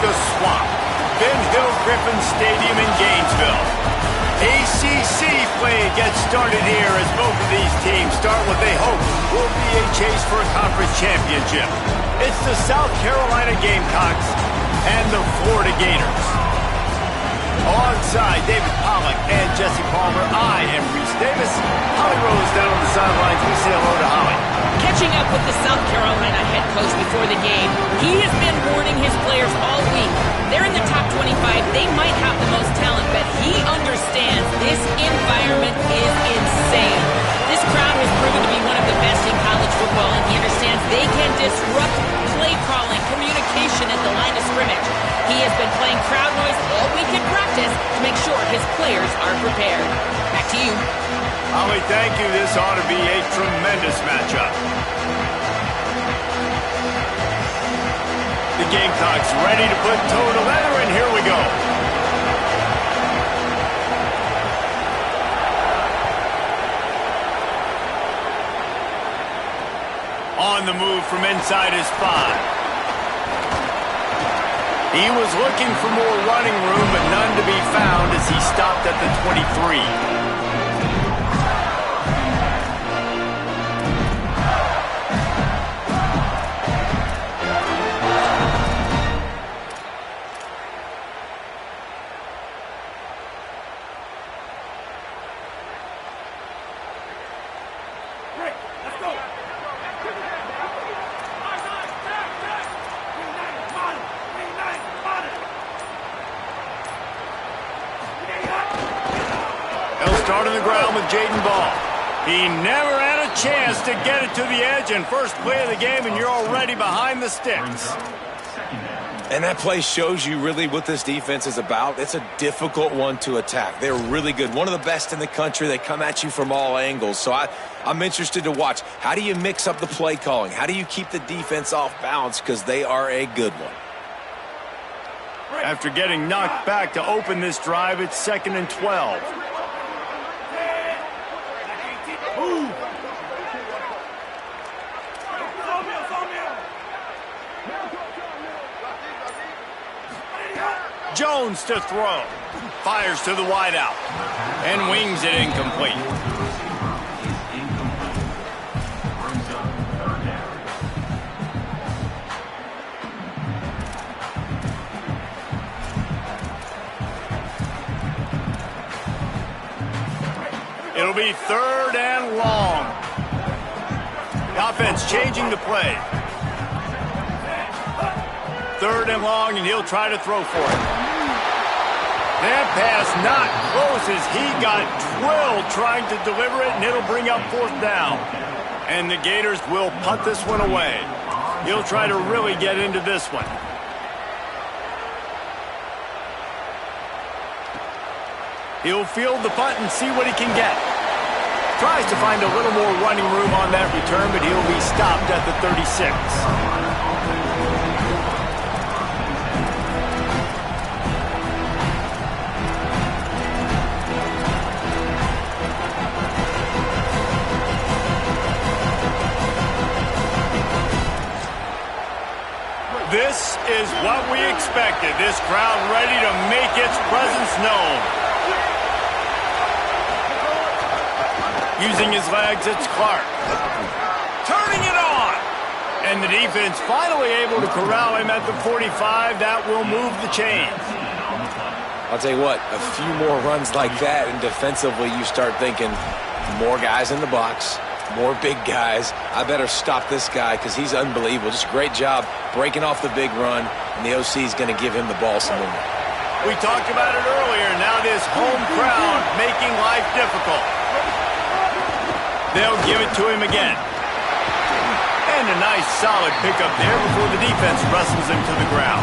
the Swamp, Ben Hill Griffin Stadium in Gainesville. ACC play gets started here as both of these teams start what they hope will be a chase for a conference championship. It's the South Carolina Gamecocks and the Florida Gators. Alongside David Pollack and Jesse Palmer, I am Reese Davis. Holly Rose down on the sidelines. We say hello to Holly. Catching up with the South Carolina head coach before the game, he has been warning his players all week. They're in the top 25. They might have the most talent, but he understands this environment is insane. This crowd has proven to be one of the best in college football, and he understands they can disrupt play calling, communication at the line of scrimmage. He has been playing crowd noise all week in practice to make sure his players are prepared. Back to you. Holly, thank you. This ought to be a tremendous matchup. The Gamecocks ready to put toe to leather, and here we go. On the move from inside his 5. He was looking for more running room, but none to be found as he stopped at the 23. Start on the ground with Jaden Ball. He never had a chance to get it to the edge, and first play of the game, and you're already behind the sticks. And that play shows you really what this defense is about. It's a difficult one to attack. They're really good. One of the best in the country. They come at you from all angles. So I'm interested to watch. How do you mix up the play calling? How do you keep the defense off balance? Because they are a good one. After getting knocked back to open this drive, it's 2nd and 12. Jones to throw. Fires to the wideout. And wings it incomplete. It'll be 3rd and long. The offense changing the play. 3rd and long, and he'll try to throw for it. That pass not close as he got drilled trying to deliver it, and it'll bring up 4th down. And the Gators will punt this one away. He'll try to really get into this one. He'll field the punt and see what he can get. Tries to find a little more running room on that return, but he'll be stopped at the 36. This is what we expected. This crowd ready to make its presence known. Using his legs, it's Clark. Turning it on. And the defense finally able to corral him at the 45. That will move the chains. I'll tell you what, a few more runs like that, and defensively you start thinking more guys in the box, more big guys. I better stop this guy because he's unbelievable. Just a great job breaking off the big run, and the OC is going to give him the ball some more. We talked about it earlier. Now this home crowd making life difficult. They'll give it to him again. And a nice solid pickup there before the defense wrestles him to the ground.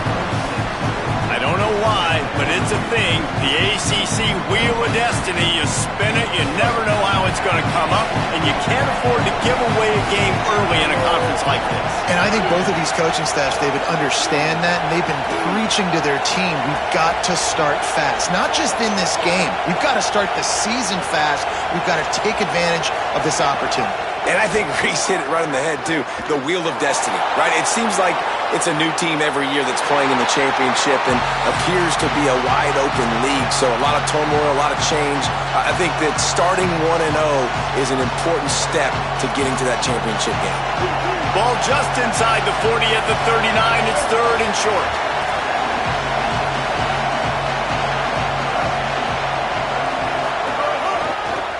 I don't know why, but it's a thing. The ACC Wheel of Destiny, you spin it, you never know how it's going to come up, and and you can't afford to give away a game early in a conference like this. And I think both of these coaching staffs, David, understand that, and they've been preaching to their team, we've got to start fast. Not just in this game. We've got to start the season fast. We've got to take advantage of this opportunity. And I think Reese hit it right in the head, too. The wheel of destiny, right? It seems like it's a new team every year that's playing in the championship and appears to be a wide-open league. So a lot of turmoil, a lot of change. I think that starting 1-0 is an important step to getting to that championship game. Ball just inside the 40 at the 39. It's third and short.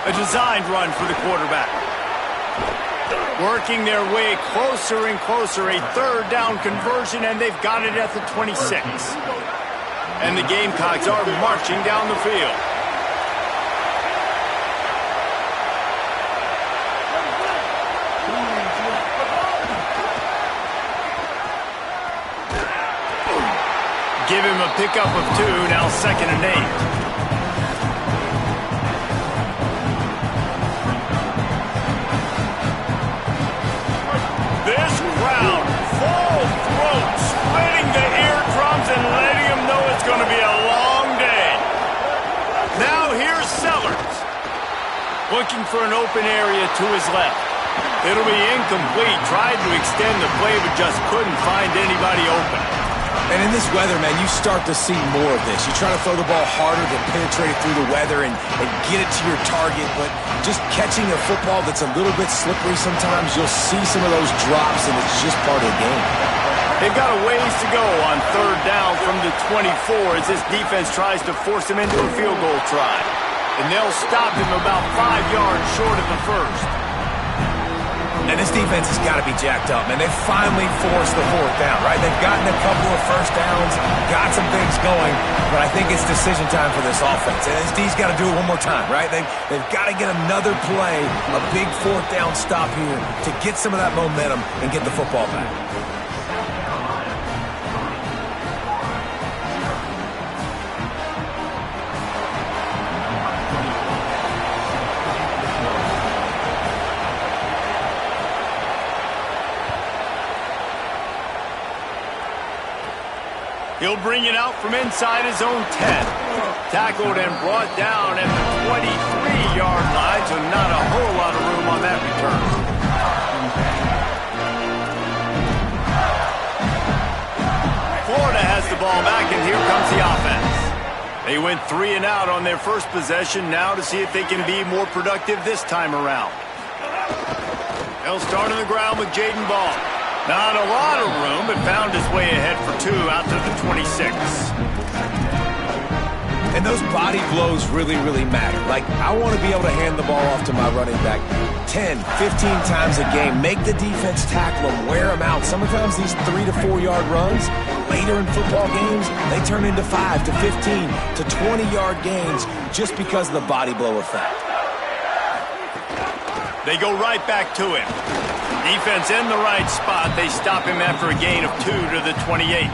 A designed run for the quarterback. Working their way closer and closer. A third down conversion, and they've got it at the 26. And the Gamecocks are marching down the field. Give him a pickup of 2, now 2nd and 8. This crowd, full throat, splitting the eardrums and letting them know it's going to be a long day. Now here's Sellers. Looking for an open area to his left. It'll be incomplete. Tried to extend the play, but just couldn't find anybody open. And in this weather, man, you start to see more of this. You try to throw the ball harder to penetrate through the weather and get it to your target, but just catching a football that's a little bit slippery sometimes, you'll see some of those drops, and it's just part of the game. They've got a ways to go on third down from the 24 as this defense tries to force him into a field goal try. And they'll stop him about 5 yards short of the first. And this defense has got to be jacked up, man. They've finally forced the 4th down, right? They've gotten a couple of first downs, got some things going, but I think it's decision time for this offense. And this D's got to do it one more time, right? They've got to get another play, a big 4th down stop here to get some of that momentum and get the football back. He'll bring it out from inside his own 10. Tackled and brought down at the 23-yard line, so not a whole lot of room on that return. Florida has the ball back, and here comes the offense. They went 3 and out on their first possession, now to see if they can be more productive this time around. They'll start on the ground with Jaden Ball. Not a lot of room, but found his way ahead for 2 out to the 26. And those body blows really, really matter. Like, I want to be able to hand the ball off to my running back 10, 15 times a game. Make the defense tackle them, wear them out. Sometimes these 3 to 4 yard runs, later in football games, they turn into 5 to 15 to 20-yard gains just because of the body blow effect. They go right back to him. Defense in the right spot. They stop him after a gain of 2 to the 28.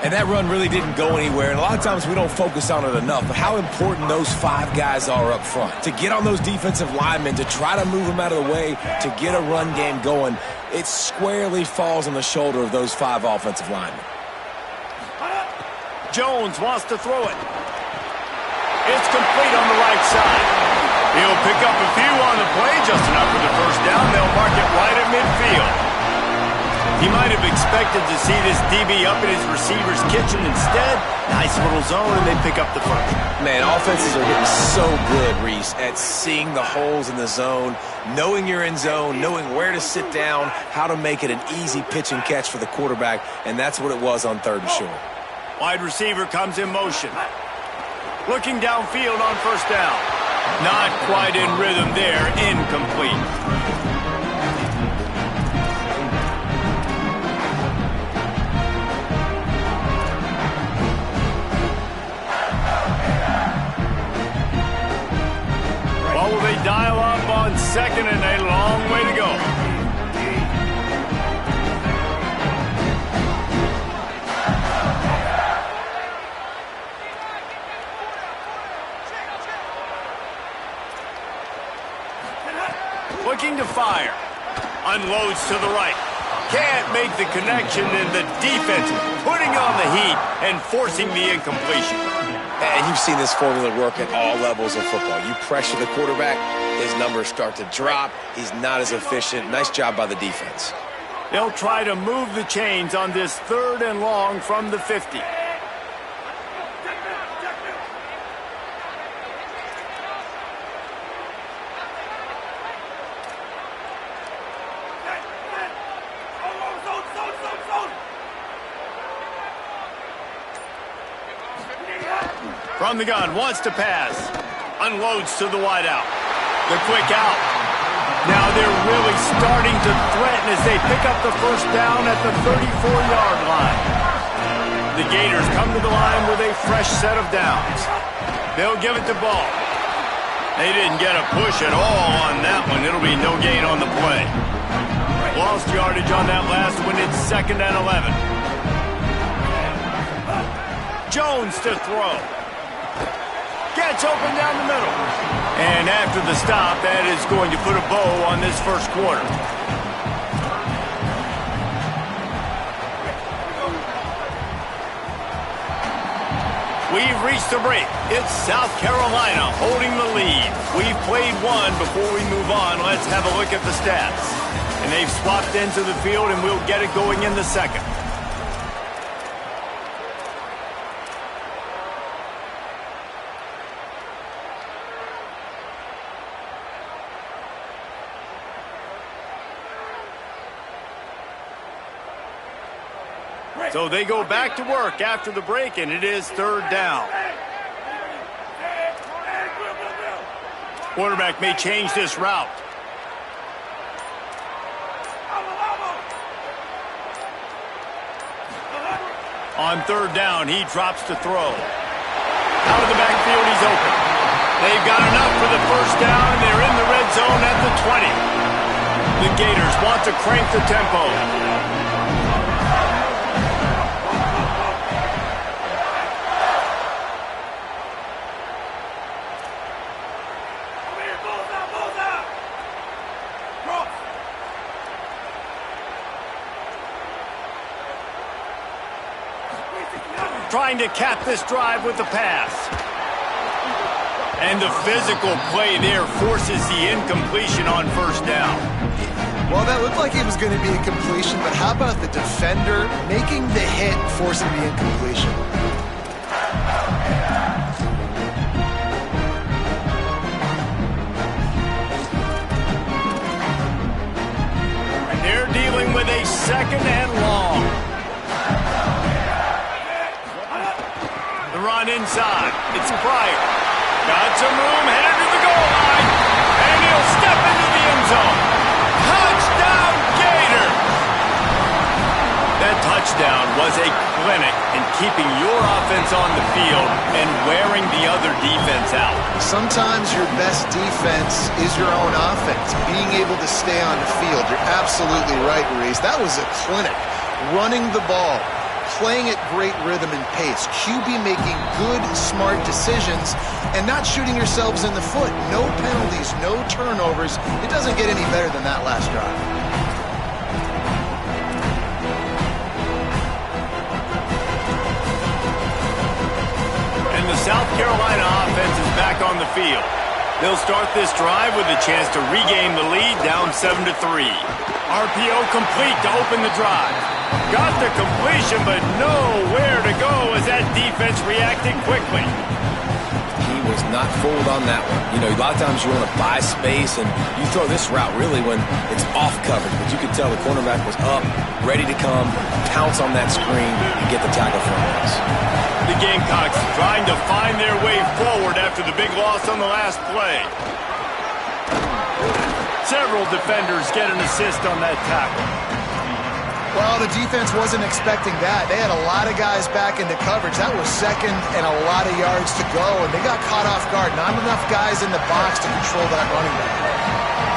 And that run really didn't go anywhere. And a lot of times we don't focus on it enough. But how important those 5 guys are up front. To get on those defensive linemen, to try to move them out of the way, to get a run game going, it squarely falls on the shoulder of those 5 offensive linemen. Jones wants to throw it. It's complete on the right side. He'll pick up a few on the play, just enough for the first down. They'll mark it right at midfield. He might have expected to see this DB up in his receiver's kitchen. Instead, nice little zone, and they pick up the first. Man, offenses are getting so good, Reese, at seeing the holes in the zone, knowing you're in zone, knowing where to sit down, how to make it an easy pitch and catch for the quarterback, and that's what it was on 3rd and short. Wide receiver comes in motion. Looking downfield on first down. Not quite in rhythm there, incomplete. Well, will they dial up on 2nd and a long way to go? Looking to fire. Unloads to the right. Can't make the connection, and the defense putting on the heat and forcing the incompletion. And you've seen this formula work at all levels of football. You pressure the quarterback, his numbers start to drop. He's not as efficient. Nice job by the defense. They'll try to move the chains on this 3rd and long from the 50. From the gun, wants to pass. Unloads to the wideout. The quick out. Now they're really starting to threaten as they pick up the first down at the 34-yard line. The Gators come to the line with a fresh set of downs. They'll give it to Ball. They didn't get a push at all on that one. It'll be no gain on the play. Lost yardage on that last one. It's 2nd and 11. Jones to throw. Gets open down the middle. And after the stop, that is going to put a bow on this first quarter. We've reached the break. It's South Carolina holding the lead. We've played one. Before we move on, let's have a look at the stats. And they've swapped into the field, and we'll get it going in the second. So they go back to work after the break, and it is 3rd down. Quarterback may change this route. On 3rd down, he drops to throw. Out of the backfield, he's open. They've got enough for the first down, and they're in the red zone at the 20. The Gators want to crank the tempo. Trying to cap this drive with the pass. And the physical play there forces the incompletion on 1st down. Well, that looked like it was going to be a completion, but how about the defender making the hit, forcing the incompletion? And they're dealing with a 2nd and long. The run inside. It's Pryor. Got some room, headed to the goal line. And he'll step into the end zone. Touchdown, Gator! That touchdown was a clinic in keeping your offense on the field and wearing the other defense out. Sometimes your best defense is your own offense, being able to stay on the field. You're absolutely right, Reese. That was a clinic. Running the ball, playing at great rhythm and pace, QB making good, smart decisions, and not shooting yourselves in the foot. No penalties, no turnovers. It doesn't get any better than that last drive. And the South Carolina offense is back on the field. They'll start this drive with a chance to regain the lead, down 7-3. RPO complete to open the drive. Got the completion, but nowhere to go as that defense reacted quickly. He was not fooled on that one. You know, a lot of times you want to buy space, and you throw this route really when it's off coverage. But you could tell the cornerback was up, ready to come, pounce on that screen, and get the tackle for a loss. The Gamecocks trying to find their way forward after the big loss on the last play. Several defenders get an assist on that tackle. Well, the defense wasn't expecting that. They had a lot of guys back into coverage. That was 2nd and a lot of yards to go, and they got caught off guard. Not enough guys in the box to control that running back.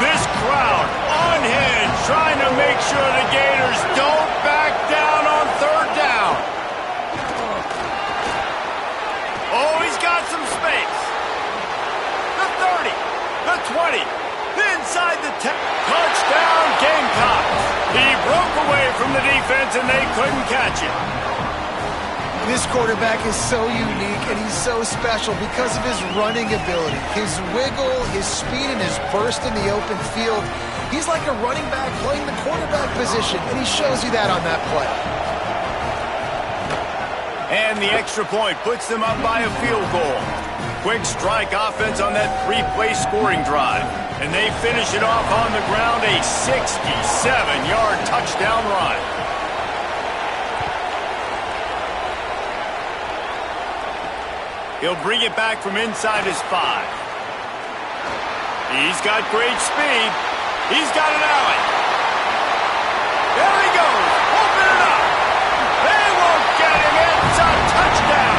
This crowd unhinged, trying to make sure the Gators don't back down on 3rd down. Oh, he's got some space. The 30, the 20, the inside the touchdown Gamecocks. He broke away from the defense and they couldn't catch it. This quarterback is so unique and he's so special because of his running ability, his wiggle, his speed, and his burst in the open field. He's like a running back playing the quarterback position, and he shows you that on that play. And the extra point puts them up by a field goal. Quick strike offense on that 3-play scoring drive. And they finish it off on the ground, a 67-yard touchdown run. He'll bring it back from inside his 5. He's got great speed. He's got an alley. There he goes. Open it up. They won't get him. It's a touchdown.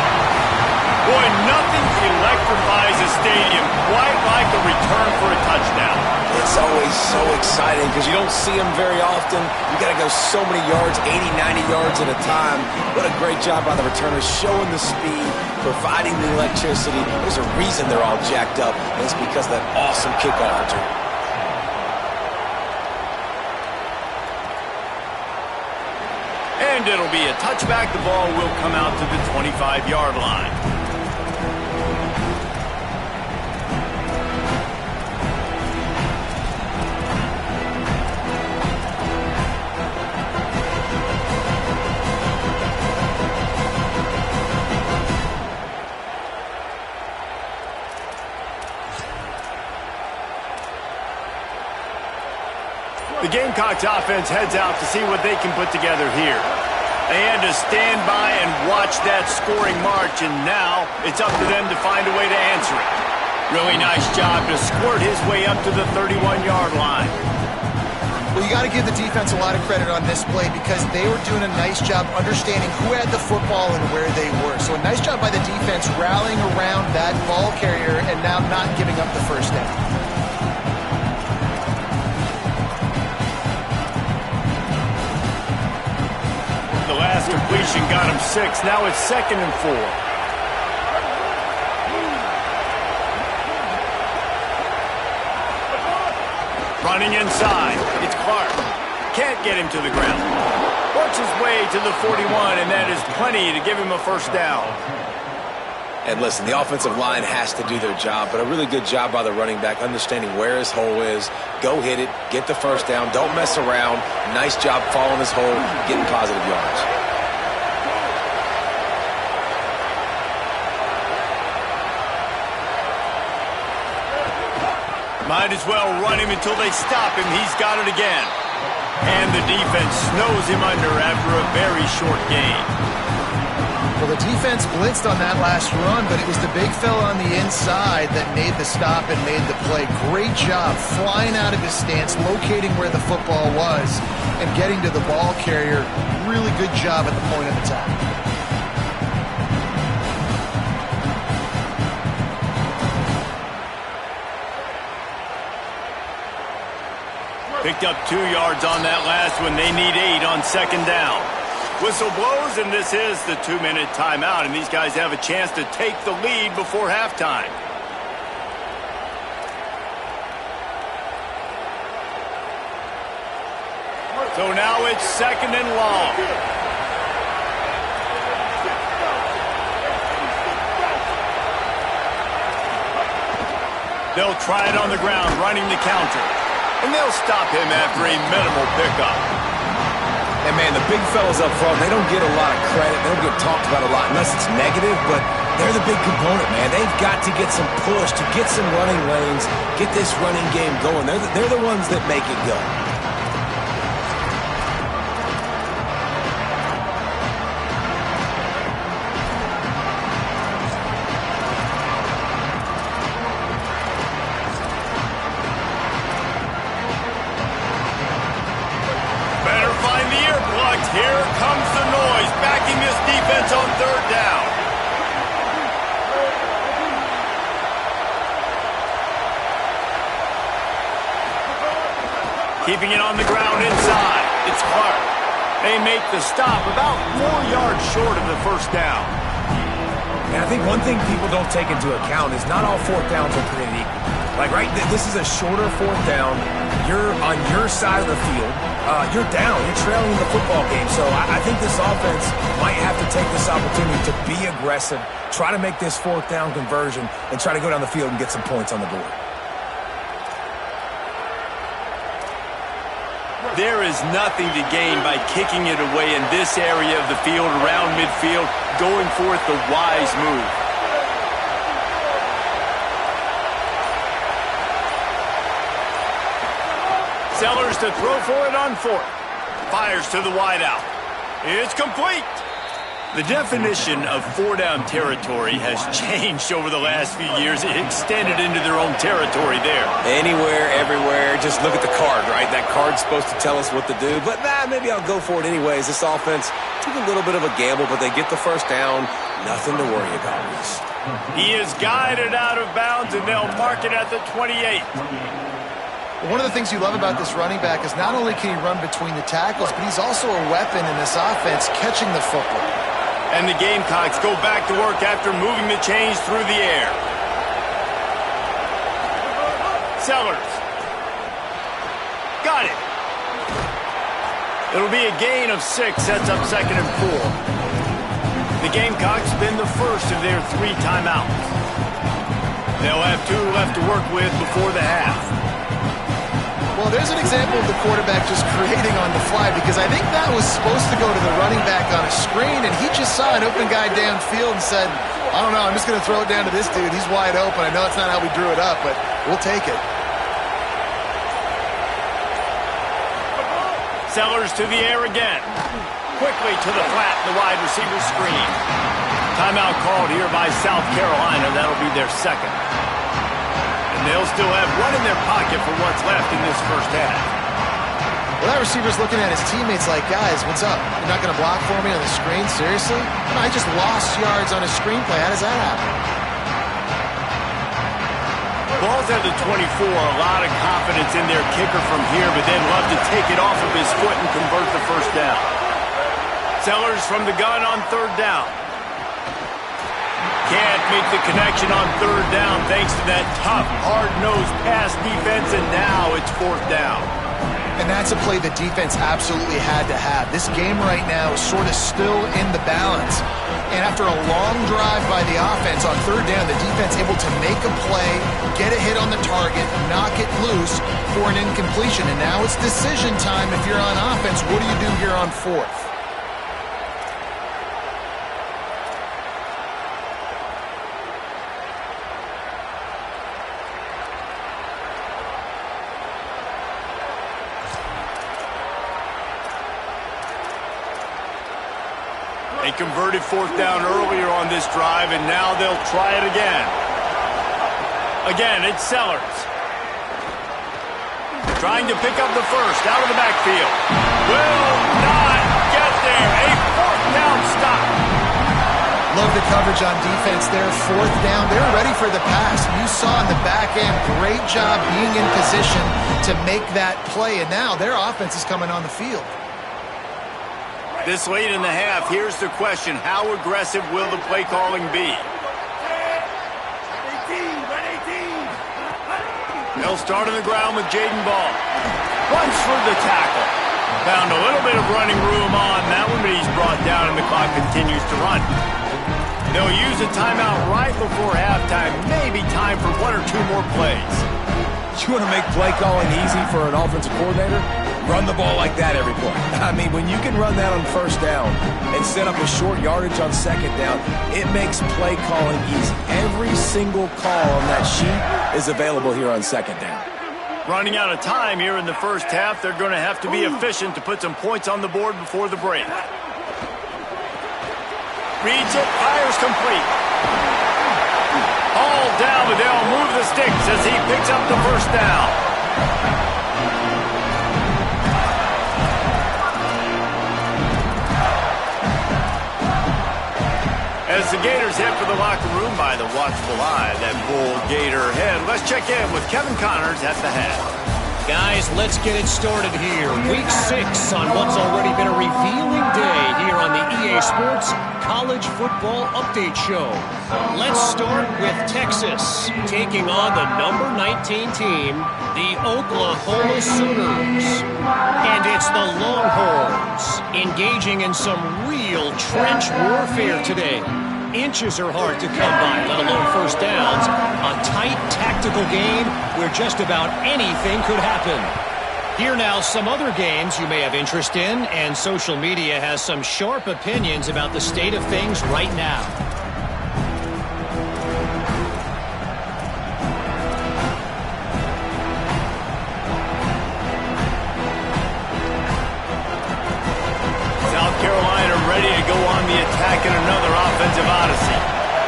Boy, nothing electrifies a stadium quite like a return for a touchdown. It's always so exciting because you don't see them very often. You got to go so many yards, 80, 90 yards at a time. What a great job by the returners, showing the speed, providing the electricity. There's a reason they're all jacked up, and it's because of that awesome kickoff return. And it'll be a touchback. The ball will come out to the 25-yard line. The Gamecocks offense heads out to see what they can put together here. They had to stand by and watch that scoring march, and now it's up to them to find a way to answer it. Really nice job to squirt his way up to the 31-yard line. Well, you got to give the defense a lot of credit on this play because they were doing a nice job understanding who had the football and where they were. So a nice job by the defense rallying around that ball carrier and now not giving up the first down. The last completion got him 6. Now it's 2nd and 4. Running inside. It's Clark. Can't get him to the ground. Works his way to the 41, and that is plenty to give him a first down. And listen, the offensive line has to do their job, but a really good job by the running back, understanding where his hole is. Go hit it, get the first down, don't mess around. Nice job following his hole, getting positive yards. Might as well run him until they stop him. He's got it again. And the defense snows him under after a very short gain. Well, the defense blitzed on that last run, but it was the big fella on the inside that made the stop and made the play. Great job flying out of his stance, locating where the football was, and getting to the ball carrier. Really good job at the point of attack. Picked up 2 yards on that last one. They need 8 on 2nd down. Whistle blows, and this is the 2-minute timeout, and these guys have a chance to take the lead before halftime. So now it's 2nd and long. They'll try it on the ground, running the counter. And they'll stop him after a minimal pickup. And, man, the big fellas up front, they don't get a lot of credit. They don't get talked about a lot unless it's negative, but they're the big component, man. They've got to get some push, to get some running lanes, get this running game going. They're the ones that make it go. Here comes the noise, backing this defense on 3rd down. Keeping it on the ground inside. It's Clark. They make the stop about 4 yards short of the first down. And I think one thing people don't take into account is not all 4th downs are created equal. Like, right, this is a shorter fourth down. You're on your side of the field. You're down. You're trailing the football game. So I think this offense might have to take this opportunity to be aggressive, try to make this fourth down conversion, and try to go down the field and get some points on the board. There is nothing to gain by kicking it away in this area of the field, around midfield, going forth the wise move. Sellers to throw for it on fourth. Fires to the wideout. It's complete. The definition of four-down territory has changed over the last few years. It extended into their own territory there. Anywhere, everywhere. Just look at the card, right? That card's supposed to tell us what to do. But, maybe I'll go for it anyways. This offense took a little bit of a gamble, but they get the first down. Nothing to worry about, Reese. He is guided out of bounds, and they'll mark it at the 28. One of the things you love about this running back is not only can he run between the tackles, but he's also a weapon in this offense catching the football. And the Gamecocks go back to work after moving the chains through the air. Sellers. Got it. It'll be a gain of 6, sets up 2nd and 4. The Gamecocks spend the first of their 3 timeouts. They'll have 2 left to work with before the half. Well, there's an example of the quarterback just creating on the fly, because I think that was supposed to go to the running back on a screen, and he just saw an open guy downfield and said, I don't know, I'm just going to throw it down to this dude. He's wide open. I know it's not how we drew it up, but we'll take it. Sellers to the air again. Quickly to the flat, the wide receiver screen. Timeout called here by South Carolina. That'll be their 2nd. And they'll still have one in their pocket for what's left in this first half. Well, that receiver's looking at his teammates like, guys, what's up? You're not going to block for me on the screen? Seriously? I just lost yards on a screenplay. How does that happen? Ball's at the 24. A lot of confidence in their kicker from here, but they'd love to take it off of his foot and convert the first down. Sellers from the gun on 3rd down. Can't make the connection on 3rd down thanks to that tough, hard-nosed pass defense, and now it's 4th down. And that's a play the defense absolutely had to have. This game right now is sort of still in the balance. And after a long drive by the offense on 3rd down, the defense able to make a play, get a hit on the target, knock it loose for an incompletion. And now it's decision time if you're on offense. What do you do here on 4th? They converted 4th down earlier on this drive, and now they'll try it again. Again, it's Sellers. Trying to pick up the first out of the backfield. Will not get there. A 4th down stop. Love the coverage on defense there. 4th down. They're ready for the pass. You saw in the back end, great job being in position to make that play, and now their offense is coming on the field. This late in the half, here's the question. How aggressive will the play calling be? They'll start on the ground with Jaden Ball. Runs for the tackle. Found a little bit of running room on that one, but he's brought down and the clock continues to run. They'll use a timeout right before halftime. Maybe time for 1 or 2 more plays. You want to make play calling easy for an offensive coordinator? Run the ball like that every play. I mean, when you can run that on 1st down and set up a short yardage on 2nd down, it makes play calling easy. Every single call on that sheet is available here on 2nd down. Running out of time here in the first half, they're going to have to be efficient to put some points on the board before the break. Reads it, fires complete. All down, but they'll move the sticks as he picks up the first down. As the Gators head for the locker room by the watchful eye, that Bull Gator head. Let's check in with Kevin Connors at the head. Guys, let's get it started here. Week 6 on what's already been a revealing day here on the EA Sports College Football Update Show. Let's start with Texas taking on the number 19 team, the Oklahoma Sooners. And it's the Longhorns engaging in some real trench warfare today. Inches are hard to come by, let alone first downs. A tight tactical game where just about anything could happen. Here now some other games you may have interest in, and social media has some sharp opinions about the state of things right now. South Carolina ready to go on the attack in another offensive odyssey.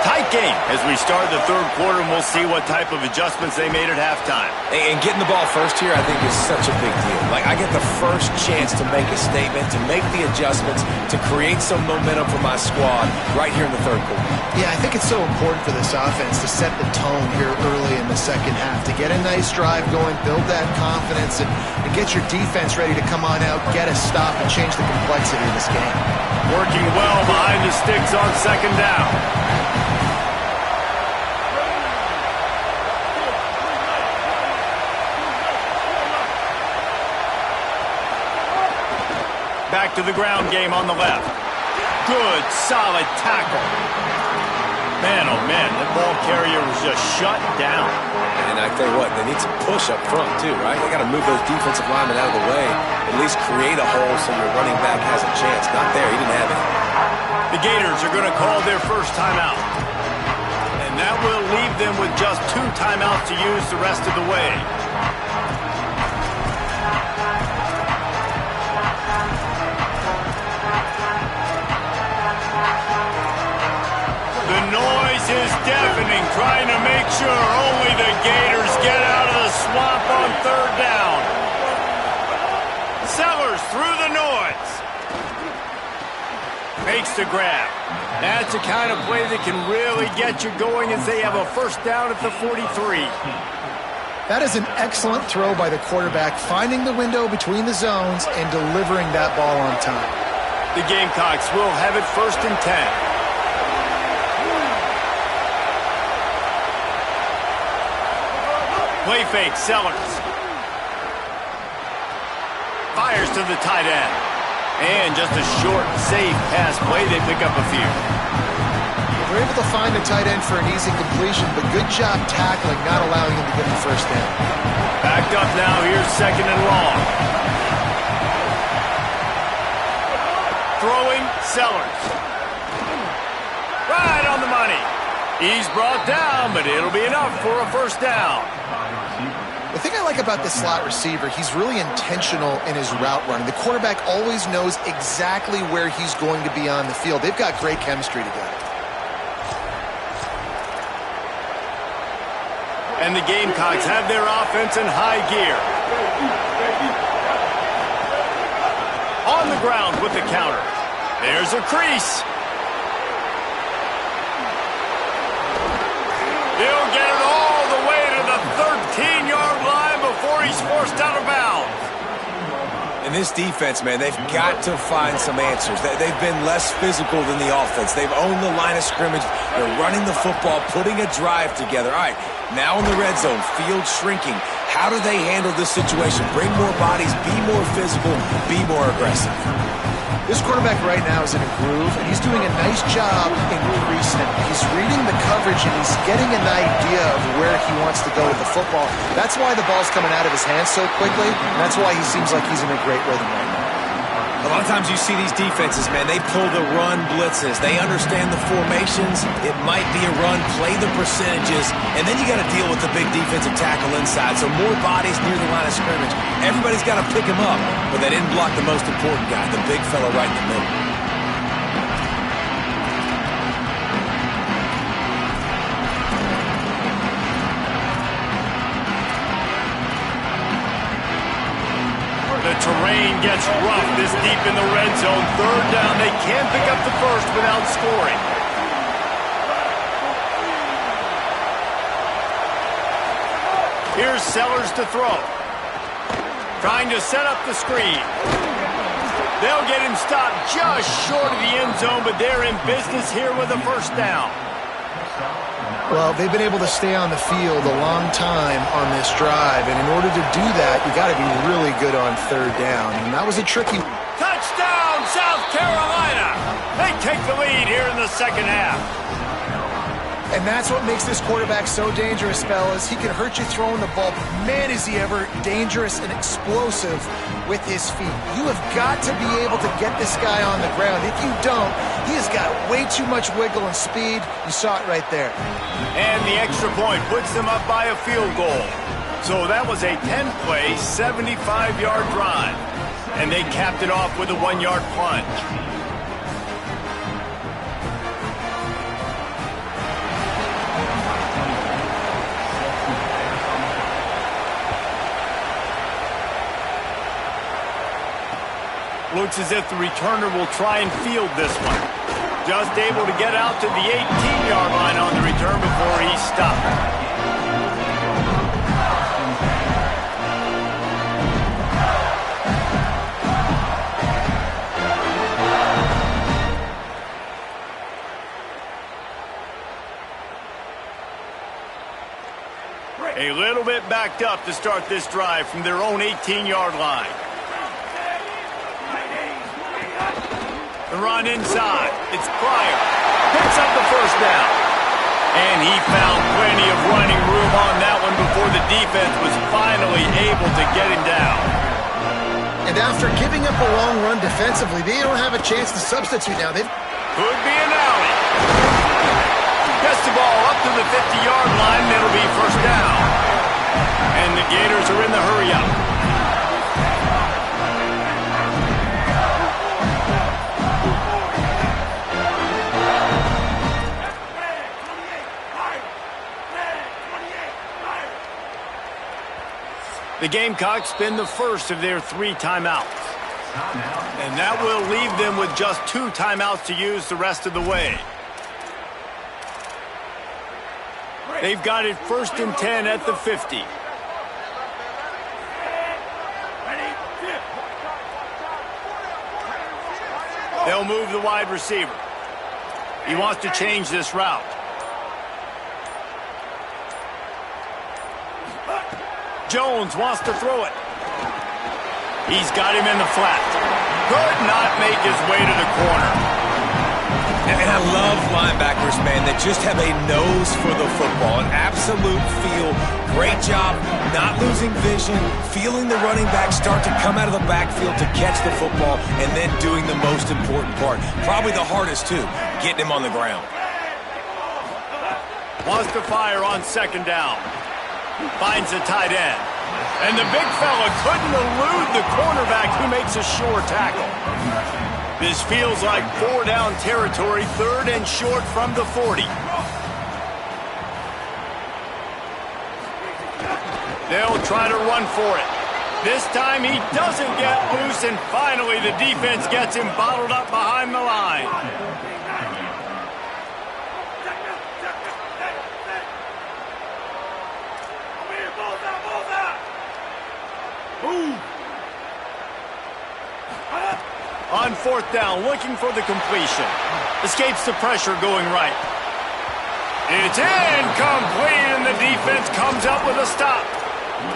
Tight game as we start the third quarter, and we'll see what type of adjustments they made at halftime. And getting the ball first here, I think, is such a big deal. Like, I get the first chance to make a statement, to make the adjustments, to create some momentum for my squad right here in the third quarter. Yeah, I think it's so important for this offense to set the tone here early in the second half, to get a nice drive going, build that confidence, and get your defense ready to come on out, get a stop, and change the complexity of this game. Working well behind the sticks on second down. Back to the ground game on the left. Good, solid tackle. Man, oh man, that ball carrier was just shut down. And I tell you what, they need some push up front too, right? They got to move those defensive linemen out of the way, at least create a hole so your running back has a chance. Not there, he didn't have it. The Gators are going to call their first timeout. And that will leave them with just 2 timeouts to use the rest of the way. The noise is deafening, trying to make sure only the Gators get out of the swamp on third down. Sellers through the noise. Makes the grab. That's the kind of play that can really get you going as they have a first down at the 43. That is an excellent throw by the quarterback, finding the window between the zones and delivering that ball on time. The Gamecocks will have it first and 10. Play fake, Sellers. Fires to the tight end. And just a short, safe pass play. They pick up a few. They're able to find the tight end for an easy completion, but good job tackling, not allowing him to get the first down. Backed up now. Here's second and long. Throwing, Sellers. Right on the money. He's brought down, but it'll be enough for a first down. The thing I like about this slot receiver, he's really intentional in his route running. The quarterback always knows exactly where he's going to be on the field. They've got great chemistry together. And the Gamecocks have their offense in high gear. On the ground with the counter. There's a crease. He'll get it all the way to the 13-yard line before he's forced out of bounds. And this defense, man, they've got to find some answers. They've been less physical than the offense. They've owned the line of scrimmage. They're running the football, putting a drive together. All right, now in the red zone, field shrinking. How do they handle this situation? Bring more bodies, be more physical, be more aggressive. This quarterback right now is in a groove, and he's doing a nice job increasing it. He's reading the coverage, and he's getting an idea of where he wants to go with the football. That's why the ball's coming out of his hands so quickly, and that's why he seems like he's in a great rhythm right now. A lot of times you see these defenses, man, they pull the run blitzes. They understand the formations. It might be a run, play the percentages, and then you got to deal with the big defensive tackle inside. So more bodies near the line of scrimmage. Everybody's got to pick him up, but they didn't block the most important guy, the big fella right in the middle. The terrain gets rough this deep in the red zone. Third down, they can't pick up the first without scoring. Here's Sellers to throw. Trying to set up the screen. They'll get him stopped just short of the end zone, but they're in business here with a first down. Well, they've been able to stay on the field a long time on this drive, and in order to do that, you got to be really good on third down, and that was a tricky one. Touchdown, South Carolina! They take the lead here in the second half. And that's what makes this quarterback so dangerous, fellas. He can hurt you throwing the ball, but man, is he ever dangerous and explosive with his feet. You have got to be able to get this guy on the ground. If you don't, he has got way too much wiggle and speed. You saw it right there. And the extra point puts them up by a field goal. So that was a 10-play, 75-yard drive. And they capped it off with a 1-yard plunge. Looks as if the returner will try and field this one. Just able to get out to the 18-yard line on the return before he's stopped. A little bit backed up to start this drive from their own 18-yard line. The run inside. It's Pryor. Picks up the first down. And he found plenty of running room on that one before the defense was finally able to get him down. And after giving up a long run defensively, they don't have a chance to substitute now. Could be an alley. Gets the ball up to the 50-yard line, and it'll be first down. And the Gators are in the hurry-up. The Gamecocks spend the first of their 3 timeouts. And that will leave them with just 2 timeouts to use the rest of the way. They've got it 1st and 10 at the 50. They'll move the wide receiver. He wants to change this route. Jones wants to throw it. He's got him in the flat. Could not make his way to the corner. And I love linebackers, man, that just have a nose for the football, an absolute feel. Great job not losing vision, feeling the running back start to come out of the backfield to catch the football, and then doing the most important part. Probably the hardest, too, getting him on the ground. Wants to fire on 2nd down. Finds the tight end. And the big fella couldn't elude the cornerback who makes a sure tackle. This feels like 4-down territory, 3rd and short from the 40. They'll try to run for it. This time he doesn't get loose, and finally the defense gets him bottled up behind the line. On 4th down, looking for the completion. Escapes the pressure going right. It's incomplete, and the defense comes up with a stop.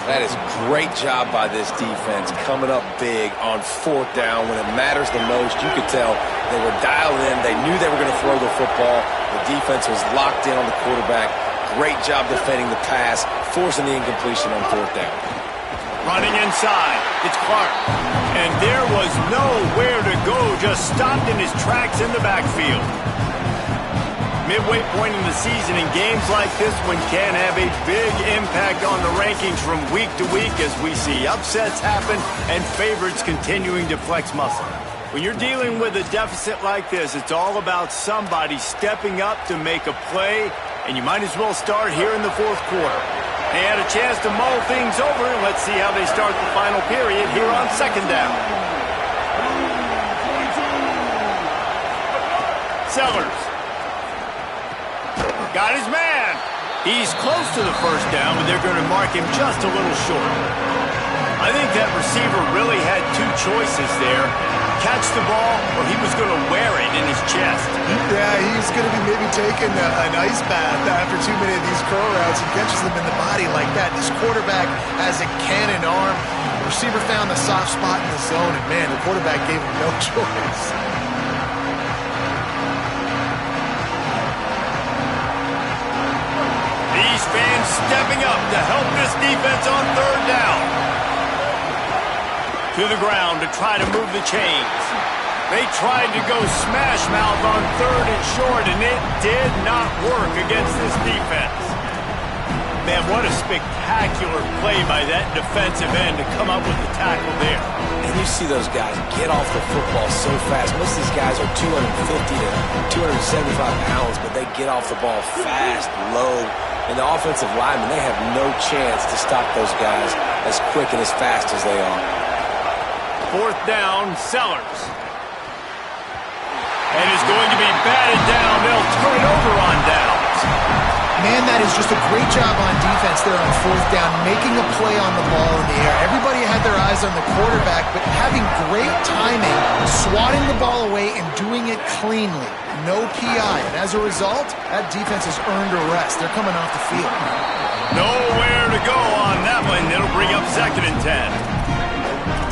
That is great job by this defense, coming up big on 4th down when it matters the most. You could tell they were dialed in. They knew they were going to throw the football. The defense was locked in on the quarterback. Great job defending the pass, forcing the incompletion on 4th down. Running inside, it's Clark. And there was nowhere to go, just stopped in his tracks in the backfield. Midway point in the season, in games like this one can have a big impact on the rankings from week to week as we see upsets happen and favorites continuing to flex muscle. When you're dealing with a deficit like this, it's all about somebody stepping up to make a play, and you might as well start here in the 4th quarter. They had a chance to mull things over, and let's see how they start the final period here on 2nd down. Sellers. Got his man. He's close to the 1st down, but they're going to mark him just a little short. I think that receiver really had two choices there. Catch the ball, or he was going to wear it in his chest. Yeah, he's going to be maybe taking an ice bath after too many of these curl routes and catches them in the body like that. This quarterback has a cannon arm. The receiver found the soft spot in the zone, and man, the quarterback gave him no choice. These fans stepping up to help this defense on third down. To the ground to try to move the chains. They tried to go smash mouth on third and short, and it did not work against this defense. Man, what a spectacular play by that defensive end to come up with the tackle there. And you see those guys get off the football so fast. Most of these guys are 250 to 275 pounds, but they get off the ball fast, low. And the offensive linemen, they have no chance to stop those guys as quick and as fast as they are. Fourth down, Sellers. And is going to be batted down. They'll turn it over on downs. Man, that is just a great job on defense there on fourth down, making a play on the ball in the air. Everybody had their eyes on the quarterback, but having great timing, swatting the ball away and doing it cleanly. No PI. And as a result, that defense has earned a rest. They're coming off the field. Nowhere to go on that one. It'll bring up 2nd and 10.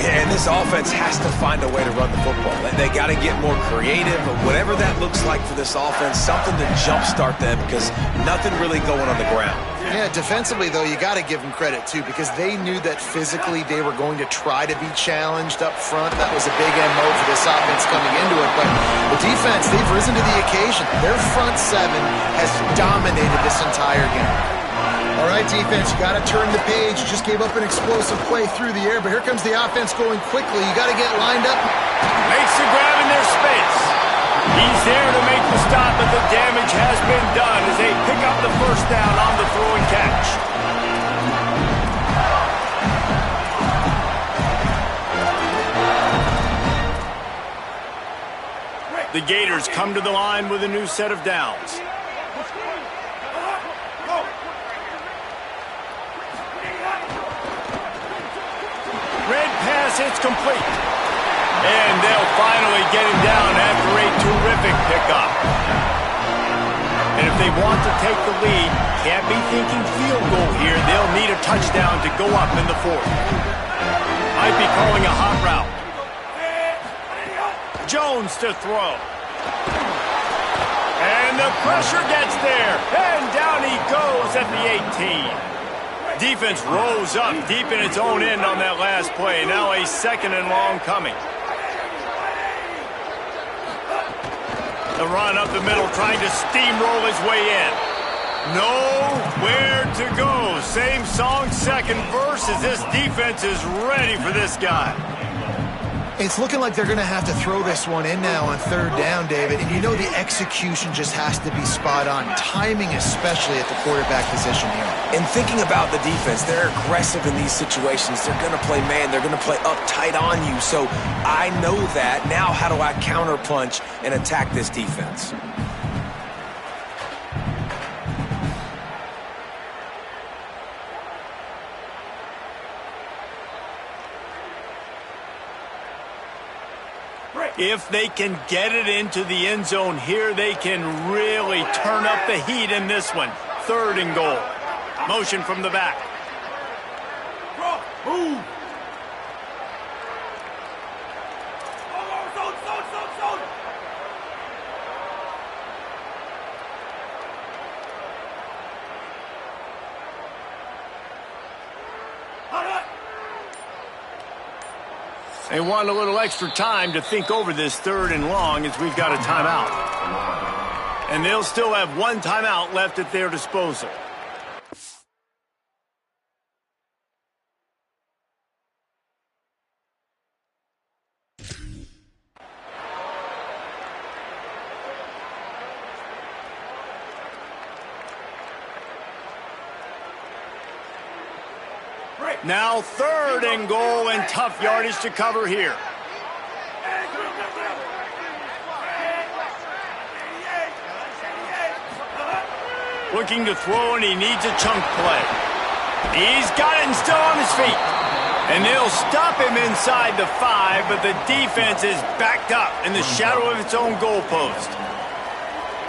And this offense has to find a way to run the football. They got to get more creative, or whatever that looks like for this offense, something to jumpstart them, because nothing really going on the ground. Yeah, defensively, though, you got to give them credit, too, because they knew that physically they were going to try to be challenged up front. That was a big MO for this offense coming into it. But the defense, they've risen to the occasion. Their front seven has dominated this entire game. All right, defense, you got to turn the page. You just gave up an explosive play through the air, but here comes the offense going quickly. You got to get lined up. Makes the grab in their space. He's there to make the stop, but the damage has been done as they pick up the first down on the throw and catch. The Gators come to the line with a new set of downs. Red pass, it's complete. And they'll finally get him down after a terrific pickup. And if they want to take the lead, can't be thinking field goal here. They'll need a touchdown to go up in the fourth. Might be calling a hot route. Jones to throw. And the pressure gets there. And down he goes at the 18. Defense rose up deep in its own end on that last play. Now a 2nd and long coming. The run up the middle, trying to steamroll his way in. Nowhere to go. Same song, second verse, as this defense is ready for this guy. It's looking like they're going to have to throw this one in now on third down, David. And you know the execution just has to be spot on. Timing, especially at the quarterback position here. And thinking about the defense, they're aggressive in these situations. They're going to play man. They're going to play uptight on you. So I know that. Now how do I counterpunch and attack this defense? If they can get it into the end zone here, they can really turn up the heat in this one. 3rd and goal. Motion from the back. Move. They want a little extra time to think over this 3rd and long as we've got a timeout. And they'll still have one timeout left at their disposal. Now 3rd and goal, and tough yardage to cover here. Looking to throw, and he needs a chunk play. He's got it and still on his feet. And they'll stop him inside the 5, but the defense is backed up in the shadow of its own goalpost.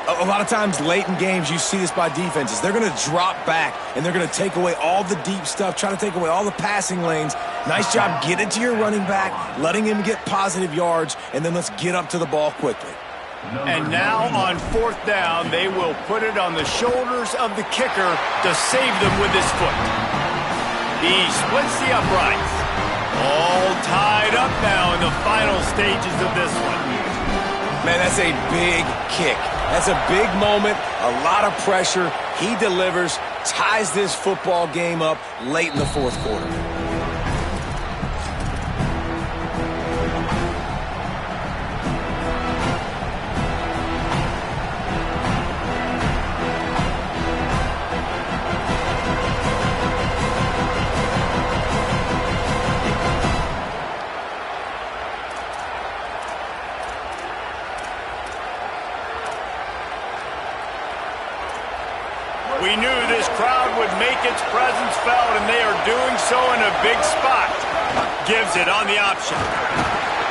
A lot of times late in games, you see this by defenses. They're going to drop back, and they're going to take away all the deep stuff, try to take away all the passing lanes. Nice job getting to your running back, letting him get positive yards, and then let's get up to the ball quickly. And now on 4th down, they will put it on the shoulders of the kicker to save them with his foot. He splits the uprights. All tied up now in the final stages of this one. Man, that's a big kick. That's a big moment, a lot of pressure. He delivers, ties this football game up late in the 4th quarter. We knew this crowd would make its presence felt, and they are doing so in a big spot. Gives it on the option.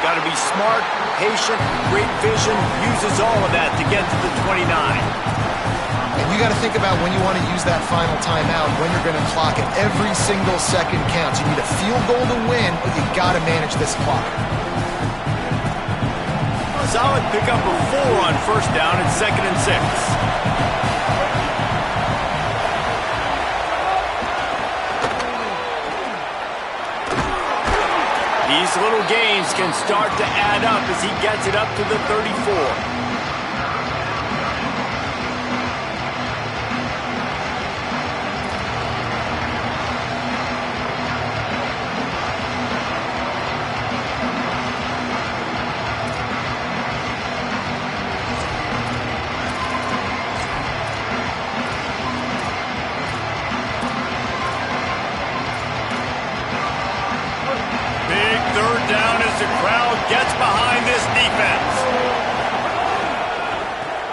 Got to be smart, patient, great vision, uses all of that to get to the 29. And you got to think about when you want to use that final timeout, when you're going to clock it. Every single second counts. You need a field goal to win, but you got to manage this clock. Solid pickup of 4 on 1st down and 2nd and 6. These little gains can start to add up as he gets it up to the 34.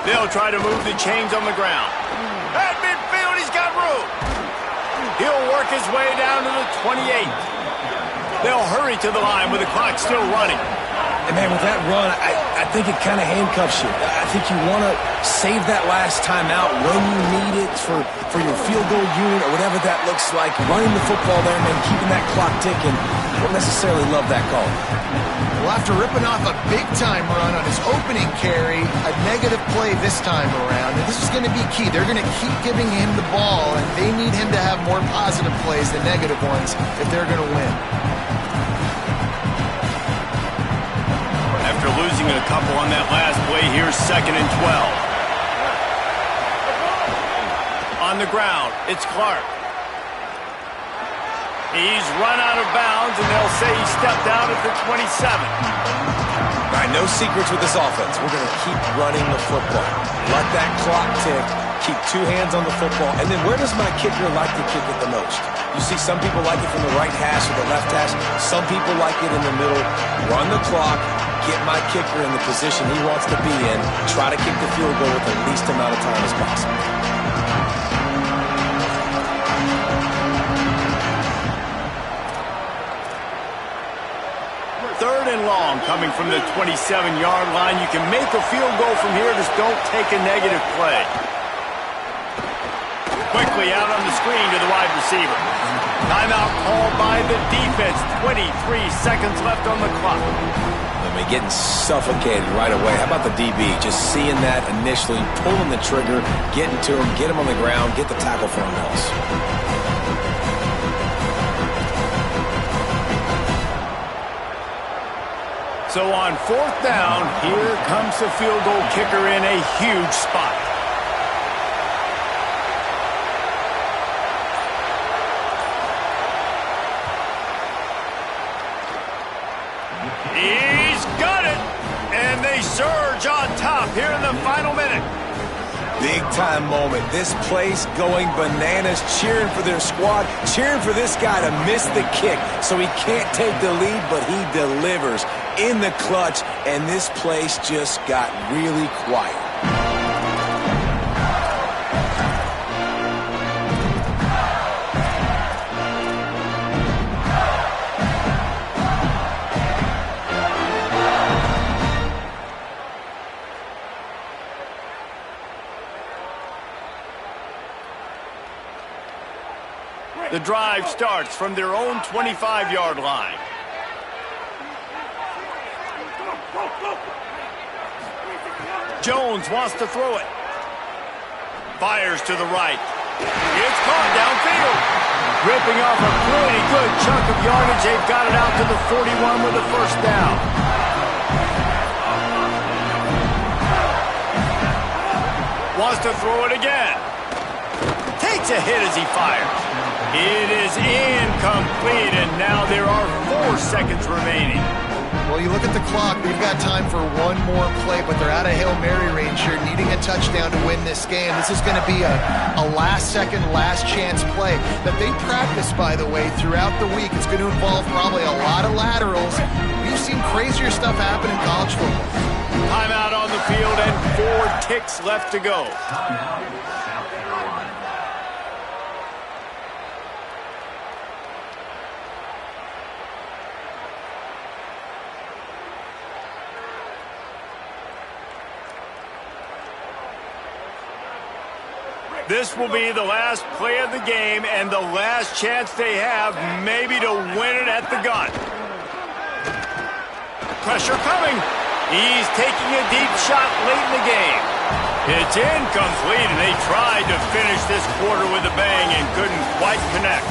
They'll try to move the chains on the ground. At midfield, he's got room. He'll work his way down to the 28. They'll hurry to the line with the clock still running. And, man, with that run, I think it kind of handcuffs you. I think you want to save that last time out when you need it for your field goal unit or whatever that looks like. Running the football there, man, keeping that clock ticking. I don't necessarily love that call. Well, after ripping off a big-time run on his opening carry, a negative play this time around, and this is going to be key. They're going to keep giving him the ball, and they need him to have more positive plays than negative ones if they're going to win. After losing a couple on that last play, here's 2nd and 12. On the ground, it's Clark. He's run out of bounds, and they'll say he stepped out at the 27. All right, no secrets with this offense. We're going to keep running the football. Let that clock tick. Keep 2 hands on the football. And then where does my kicker like to kick it the most? You see some people like it from the right hash or the left hash. Some people like it in the middle. Run the clock. Get my kicker in the position he wants to be in. Try to kick the field goal with the least amount of time as possible. Third and long coming from the 27-yard line. You can make a field goal from here. Just don't take a negative play. Quickly out on the screen to the wide receiver. Timeout called by the defense. 23 seconds left on the clock. I mean, getting suffocated right away. How about the DB? Just seeing that initially, pulling the trigger, getting to him, get him on the ground, get the tackle for him else. So on 4th down, here comes the field goal kicker in a huge spot. He's got it! And they surge on top here in the final minute. Big-time moment. This place going bananas, cheering for their squad, cheering for this guy to miss the kick so he can't take the lead, but he delivers in the clutch, and this place just got really quiet. The drive starts from their own 25-yard line. Jones wants to throw it. Fires to the right. It's caught downfield. Ripping off a pretty good chunk of yardage. They've got it out to the 41 with a first down. Wants to throw it again. Takes a hit as he fires. It is incomplete, and now there are 4 seconds remaining. Well, you look at the clock, they've got time for one more play, but they're out of Hail Mary range here, needing a touchdown to win this game. This is going to be a last-second, last-chance play that they practice, by the way, throughout the week. It's going to involve probably a lot of laterals. We've seen crazier stuff happen in college football. Timeout on the field and 4 ticks left to go. This will be the last play of the game and the last chance they have maybe to win it at the gun. Pressure coming. He's taking a deep shot late in the game. It's incomplete, and they tried to finish this quarter with a bang and couldn't quite connect.